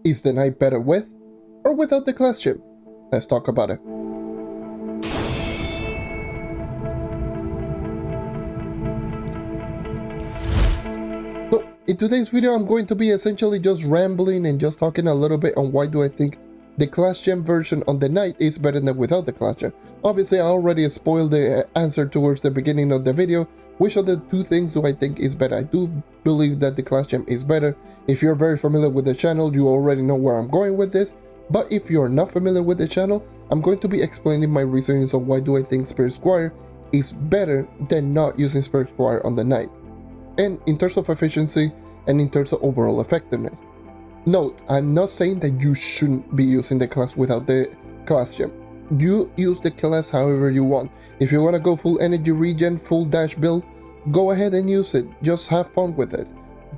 Is the knight better with or without the class gem? Let's talk about it. So in today's video, I'm going to be essentially just rambling and just talking a little bit on why do I think the class gem version on the knight is better than without the class gem. Obviously, I already spoiled the answer towards the beginning of the video. Which of the two things do I think is better? I do believe that the class gem is better. If you're very familiar with the channel, you already know where I'm going with this. But if you're not familiar with the channel, I'm going to be explaining my reasons on why do I think Spirit Squire is better than not using Spirit Squire on the knight. And in terms of efficiency and in terms of overall effectiveness. Note, I'm not saying that you shouldn't be using the class without the class gem. You use the class however you want. If you want to go full energy regen, full dash build, go ahead and use it. Just have fun with it.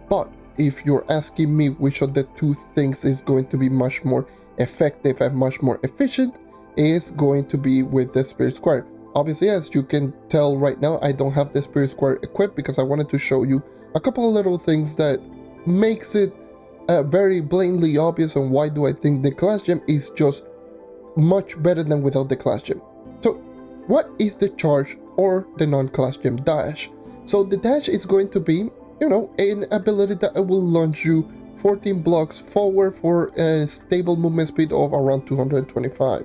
But if you're asking me which of the two things is going to be much more effective and much more efficient, is going to be with the Spirit Squire. Obviously, as you can tell right now, I don't have the Spirit Squire equipped because I wanted to show you a couple of little things that makes it very blatantly obvious on why do I think the class gem is just much better than without the class gem. So what is the charge or the non-class gem dash? So the dash is going to be, an ability that will launch you 14 blocks forward for a stable movement speed of around 225.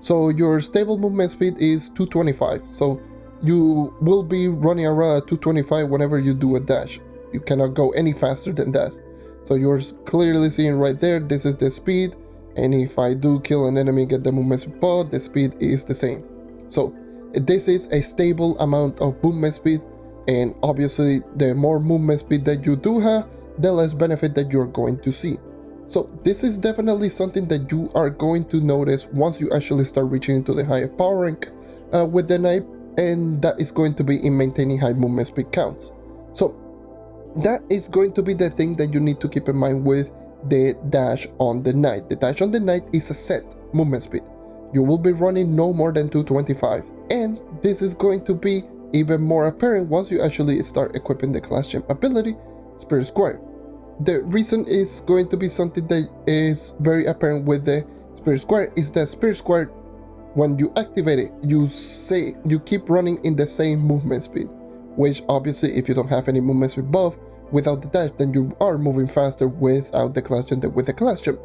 So your stable movement speed is 225. So you will be running around at 225 whenever you do a dash. You cannot go any faster than that. So you're clearly seeing right there, this is the speed. And if I do kill an enemy, get the movement speed, but the speed is the same. So this is a stable amount of movement speed, and obviously the more movement speed that you do have, the less benefit that you're going to see. So this is definitely something that you are going to notice once you actually start reaching into the higher power rank with the knight, and that is going to be in maintaining high movement speed counts. So that is going to be the thing that you need to keep in mind with the dash on the knight. The dash on the knight is a set movement speed. You will be running no more than 225, and this is going to be even more apparent once you actually start equipping the class gem ability, Spirit Squire. The reason is going to be something that is very apparent with the Spirit Squire is that Spirit Squire, when you activate it, you keep running in the same movement speed, which obviously if you don't have any movement speed buff without the dash, then you are moving faster without the class gem than with the class gem.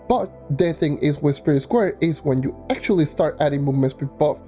But the thing is with Spirit Square is when you actually start adding movement speed buff,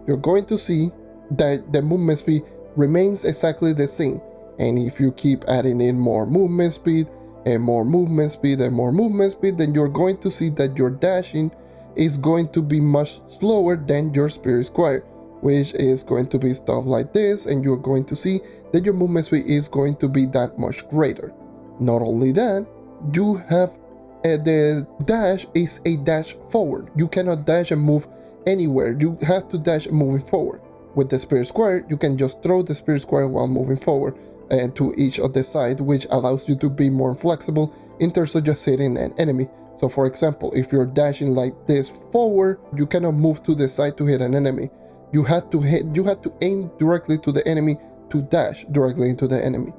you're going to see that the movement speed remains exactly the same. And if you keep adding in more movement speed and more movement speed and more movement speed, then you're going to see that your dashing is going to be much slower than your Spirit Square, which is going to be stuff like this, and you're going to see that your movement speed is going to be that much greater. Not only that, you have the dash is a dash forward. You cannot dash and move anywhere. You have to dash moving forward. With the Spirit Square, you can just throw the Spirit Square while moving forward and to each of the side, which allows you to be more flexible in terms of just hitting an enemy. So for example, if you're dashing like this forward, you cannot move to the side to hit an enemy. You have to aim directly to the enemy to dash directly into the enemy.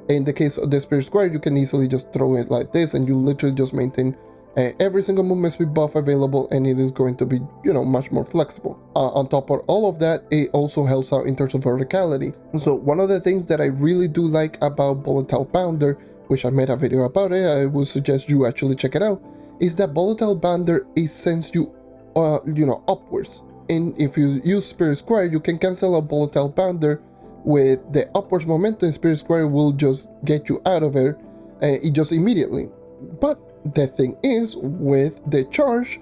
In the case of the Spirit Square, you can easily just throw it like this, and you literally just maintain every single movement speed buff available, and it is going to be, much more flexible. On top of all of that, it also helps out in terms of verticality. So one of the things that I really do like about Volatile Bounder, which I made a video about it, I would suggest you actually check it out, is that Volatile Bounder sends you, upwards. And if you use Spirit Square, you can cancel a Volatile Bounder with the upwards momentum. Spirit Square will just get you out of it just immediately. But the thing is, with the charge,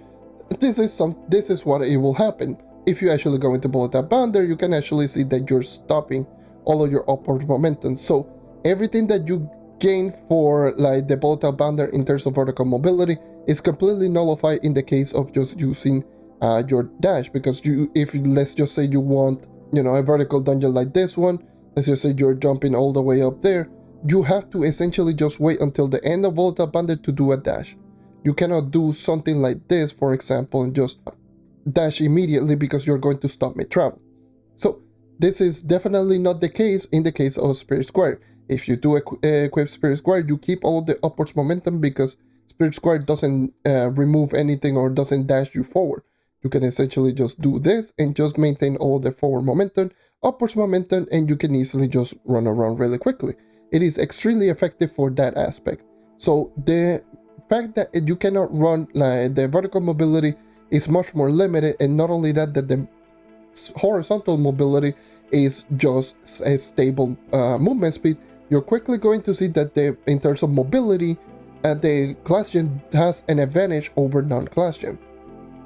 this is what it will happen. If you actually go into Volatile Bounder, you can actually see that you're stopping all of your upward momentum. So everything that you gain for like the Volatile Bounder in terms of vertical mobility is completely nullified in the case of just using your dash, because if let's just say you want a vertical dungeon like this one, let's just say you're jumping all the way up there, you have to essentially just wait until the end of Volatile Bounder to do a dash. You cannot do something like this, for example, and just dash immediately because you're going to stop mid-travel. So this is definitely not the case in the case of Spirit Square. If you do equip Spirit Square, you keep all of the upwards momentum because Spirit Square doesn't remove anything or doesn't dash you forward. You can essentially just do this and just maintain all the forward momentum, upwards momentum, and you can easily just run around really quickly. It is extremely effective for that aspect. So the fact that you cannot run, like, the vertical mobility is much more limited, and not only that, the horizontal mobility is just a stable movement speed, you're quickly going to see that in terms of mobility, the class gem has an advantage over non-class gem.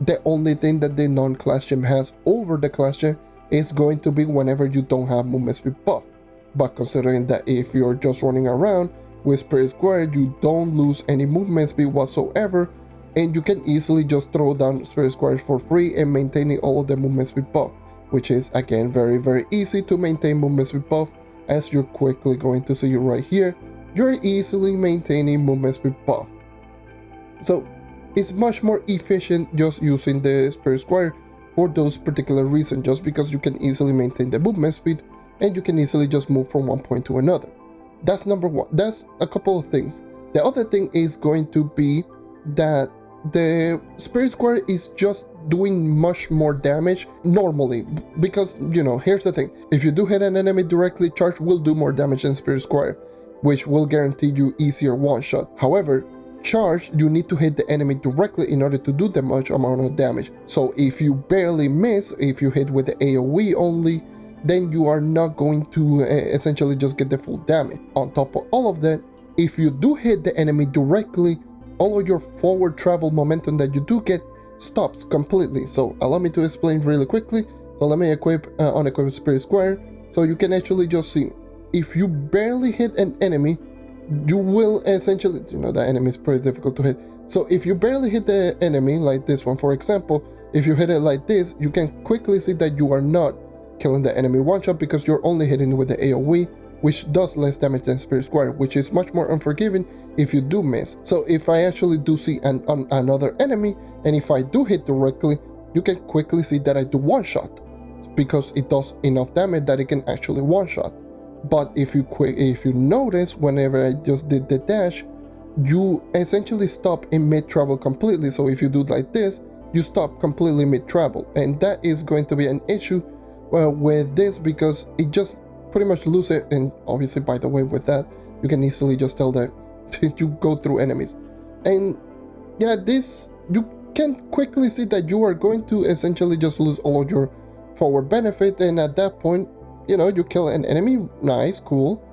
The only thing that the non-class gem has over the class gem is going to be whenever you don't have movement speed buff. But considering that if you're just running around with Spirit Square, you don't lose any movement speed whatsoever, and you can easily just throw down Spirit Squares for free and maintaining all of the movement speed buff, which is again very easy to maintain movement speed buff, as you're quickly going to see right here. You're easily maintaining movement speed buff. So it's much more efficient just using the Spirit Square for those particular reasons, just because you can easily maintain the movement speed and you can easily just move from one point to another. That's number one. That's a couple of things. The other thing is going to be that the Spirit Square is just doing much more damage normally, because, you know, here's the thing. If you do hit an enemy directly, charge will do more damage than Spirit Square, which will guarantee you easier one-shot. However, charge, you need to hit the enemy directly in order to do the much amount of damage. So if you barely miss, if you hit with the AoE only, then you are not going to essentially just get the full damage. On top of all of that, if you do hit the enemy directly, all of your forward travel momentum that you do get stops completely. So allow me to explain really quickly. So let me unequip Spirit Square, so you can actually just see, if you barely hit an enemy, you will essentially, you know, the enemy is pretty difficult to hit. So if you barely hit the enemy, like this one for example, if you hit it like this, you can quickly see that you are not killing the enemy one shot, because you're only hitting with the AoE, which does less damage than Spirit Square, which is much more unforgiving if you do miss. So if I actually do see another enemy, and if I do hit directly, you can quickly see that I do one shot, because it does enough damage that it can actually one shot. But if you notice, whenever I just did the dash, you essentially stop in mid-travel completely. So if you do like this, you stop completely mid-travel, and that is going to be an issue with this, because it just pretty much lose it. And obviously, by the way, with that, you can easily just tell that you go through enemies. And yeah, this, you can quickly see that you are going to essentially just lose all of your forward benefit, and at that point, you know, you kill an enemy, nice, cool,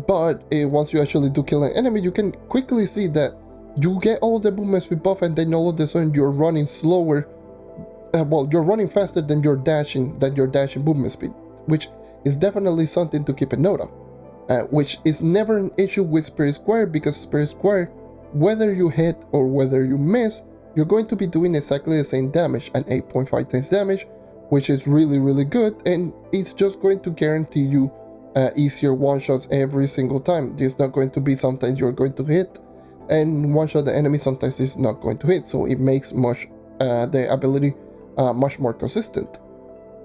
but once you actually do kill an enemy, you can quickly see that you get all the movement speed buff, and then all of a sudden you're running slower. Well, you're running faster than your dashing movement speed, which is definitely something to keep a note of, which is never an issue with Spirit Square, because Spirit Square, whether you hit or whether you miss, you're going to be doing exactly the same damage, an 8.5 times damage, which is really good, and it's just going to guarantee you easier one-shots every single time. There's not going to be sometimes you're going to hit and one-shot the enemy, sometimes it's not going to hit, so it makes the ability much more consistent.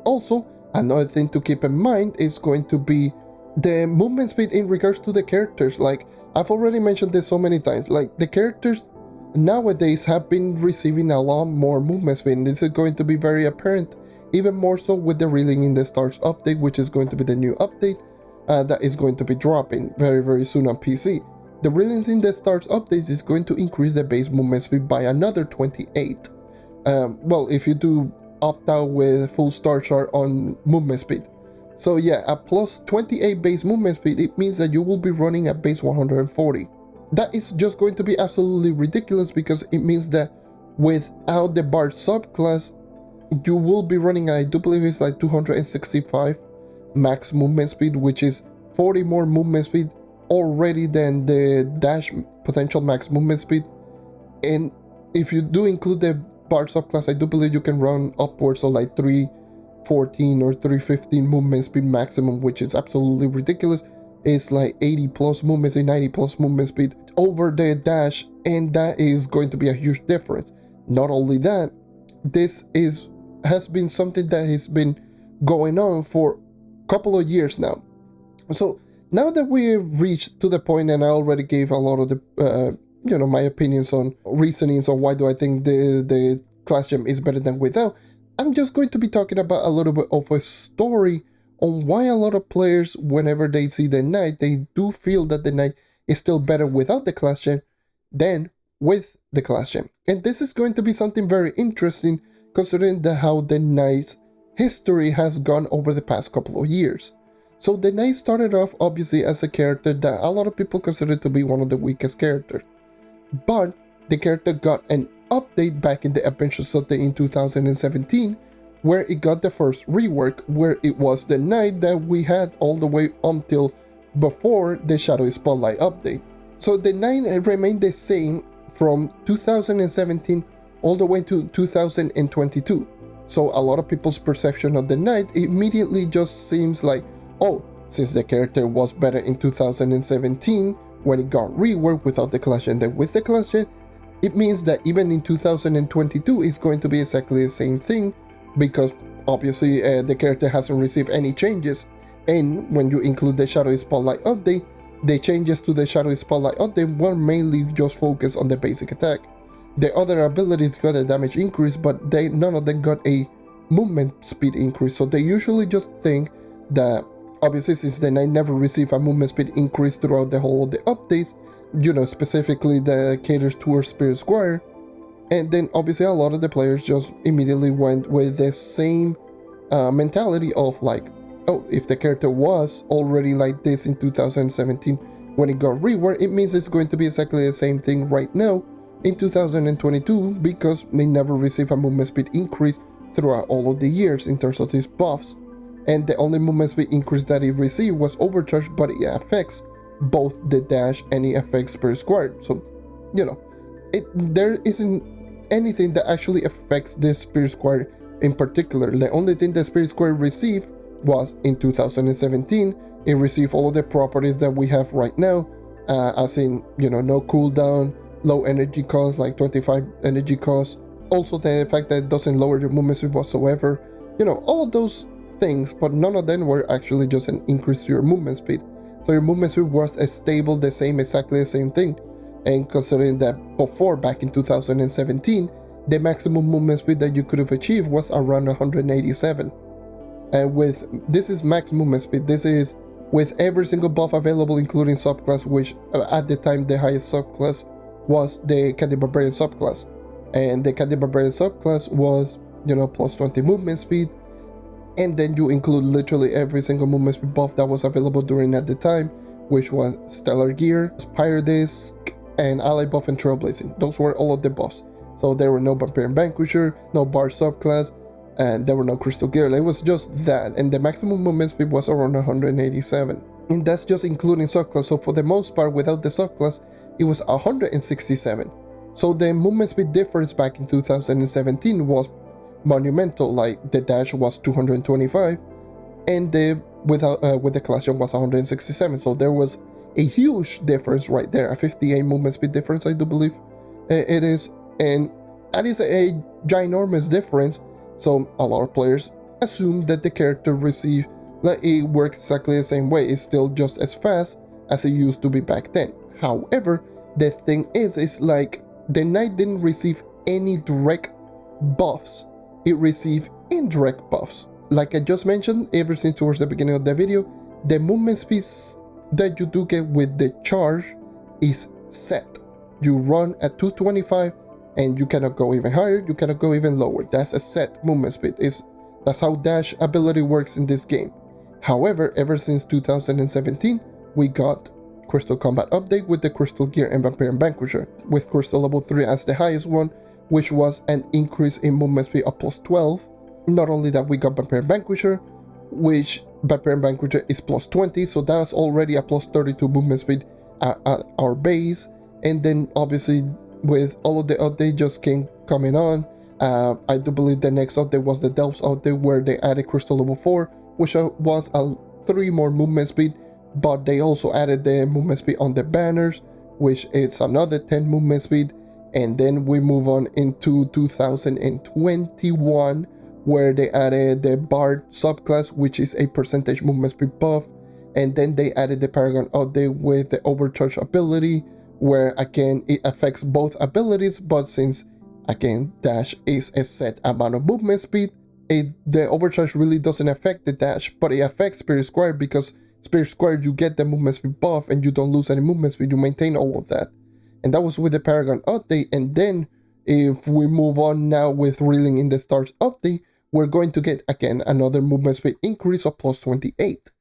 Also, another thing to keep in mind is going to be the movement speed in regards to the characters. Like, I've already mentioned this so many times, like, the characters nowadays have been receiving a lot more movement speed, and this is going to be very apparent, even more so with the Reeling in the Stars update, which is going to be the new update that is going to be dropping very soon on PC. The Reeling in the Stars update is going to increase the base movement speed by another 28. Well, if you do opt out with full star chart on movement speed. So yeah, at plus 28 base movement speed, it means that you will be running at base 140. That is just going to be absolutely ridiculous, because it means that without the Bard subclass, you will be running, I do believe it's like 265 max movement speed, which is 40 more movement speed already than the dash potential max movement speed. And if you do include the Bard subclass, I do believe you can run upwards of like 314 or 315 movement speed maximum, which is absolutely ridiculous. It's like 80 plus movement speed, 90 plus movement speed over the dash, and that is going to be a huge difference. Not only that, this has been something that has been going on for a couple of years now. So now that we have reached to the point, and I already gave a lot of the my opinions on reasonings on why do I think the class gem is better than without. I'm just going to be talking about a little bit of a story on why a lot of players, whenever they see the knight, they do feel that the knight is still better without the class gem than with the class gem. And this is going to be something very interesting considering how the knight's history has gone over the past couple of years. So the knight started off obviously as a character that a lot of people consider to be one of the weakest characters. But the character got an update back in the Adventures update in 2017, where it got the first rework, where it was the knight that we had all the way until before the Shadow Spotlight update. So the knight remained the same from 2017 all the way to 2022. So a lot of people's perception of the knight immediately just seems like, oh, since the character was better in 2017 when it got reworked without the clash and then with the clash, it means that even in 2022 it's going to be exactly the same thing, because obviously the character hasn't received any changes. And when you include the Shadow Spotlight update, the changes to the Shadow Spotlight update were mainly just focused on the basic attack. The other abilities got a damage increase, but none of them got a movement speed increase. So they usually just think that obviously since the knight never received a movement speed increase throughout the whole of the updates, specifically the caters towards Spirit Squire, and then obviously a lot of the players just immediately went with the same mentality of like, oh, if the character was already like this in 2017 when it got reworked, it means it's going to be exactly the same thing right now in 2022, because they never received a movement speed increase throughout all of the years in terms of these buffs. And the only movement speed increase that it received was overcharge, but it affects both the dash and it affects Spirit Square. So, there isn't anything that actually affects this Spirit Square in particular. The only thing that Spirit Square received was in 2017. It received all of the properties that we have right now, as in, no cooldown, low energy cost, like 25 energy cost. Also the fact that it doesn't lower your movement speed whatsoever. All of those things, but none of them were actually just an increase to your movement speed. So your movement speed was stable, exactly the same thing. And considering that before, back in 2017, the maximum movement speed that you could have achieved was around 187. And this is max movement speed. This is with every single buff available, including subclass, which at the time the highest subclass was the Candy Barbarian subclass. And the Candy Barbarian subclass was, plus 20 movement speed. And then you include literally every single movement speed buff that was available during at the time, which was Stellar Gear, Spire Disc, and Ally Buff and Trailblazing. Those were all of the buffs. So there were no Vampirian Vanquisher, no Bar subclass, and there were no Crystal Gear. It was just that, and the maximum movement speed was around 187. And that's just including subclass. So for the most part, without the subclass, it was 167. So the movement speed difference back in 2017 was monumental. Like the dash was 225, and with the clash jump was 167. So there was a huge difference right there, a 58 movement speed difference, I do believe it is, and that is a ginormous difference. So a lot of players assume that the character received, that it works exactly the same way. It's still just as fast as it used to be back then. However, the thing is like the knight didn't receive any direct buffs. It received indirect buffs. Like I just mentioned, ever since towards the beginning of the video, the movement speed that you do get with the charge is set. You run at 225 and you cannot go even higher, you cannot go even lower. That's a set movement speed. That's how dash ability works in this game. However, ever since 2017, we got Crystal Combat Update with the Crystal Gear and Vampirian Vanquisher, with Crystal level 3 as the highest one, which was an increase in movement speed of plus 12. Not only that, we got Vampirian Vanquisher, which Vampirian Vanquisher is plus 20, so that's already a plus 32 movement speed at our base. And then obviously with all of the updates just coming on, I do believe the next update was the Delves update, where they added Crystal level 4, which was 3 more movement speed, but they also added the movement speed on the banners, which is another 10 movement speed. And then we move on into 2021, where they added the Bard subclass, which is a percentage movement speed buff. And then they added the Paragon update with the overcharge ability, where again it affects both abilities, but since again dash is a set amount of movement speed, the overcharge really doesn't affect the dash, but it affects Spirit Squire because Spirit Squire you get the movement speed buff and you don't lose any movement speed, you maintain all of that. And that was with the Paragon update. And then if we move on now with Reeling in the Stars update, we're going to get again another movement speed increase of plus 28,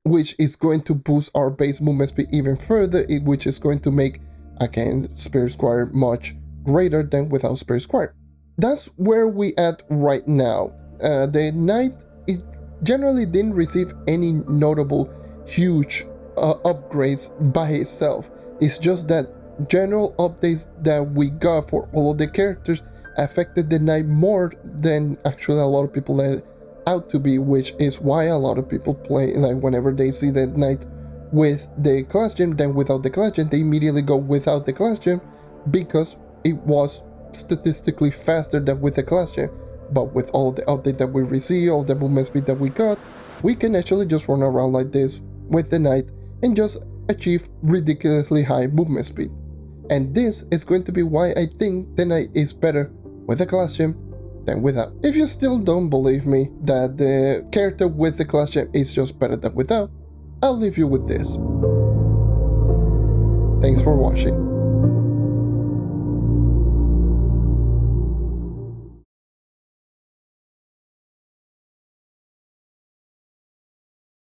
which is going to boost our base movement speed even further, which is going to make again Spirit Squire much greater than without Spirit Squire. That's where we at right now. The Knight it generally didn't receive any notable huge upgrades by itself. It's just that general updates that we got for all of the characters affected the Knight more than actually a lot of people let it out to be, which is why a lot of people play, like whenever they see the Knight with the class gem than without the class gem, they immediately go without the class gem because it was statistically faster than with the class gem. But with all the update that we receive, all the movement speed that we got, we can actually just run around like this with the Knight and just achieve ridiculously high movement speed. And this is going to be why I think the Knight is better with the class gem than without. If you still don't believe me that the character with the class gem is just better than without, I'll leave you with this. Thanks for watching.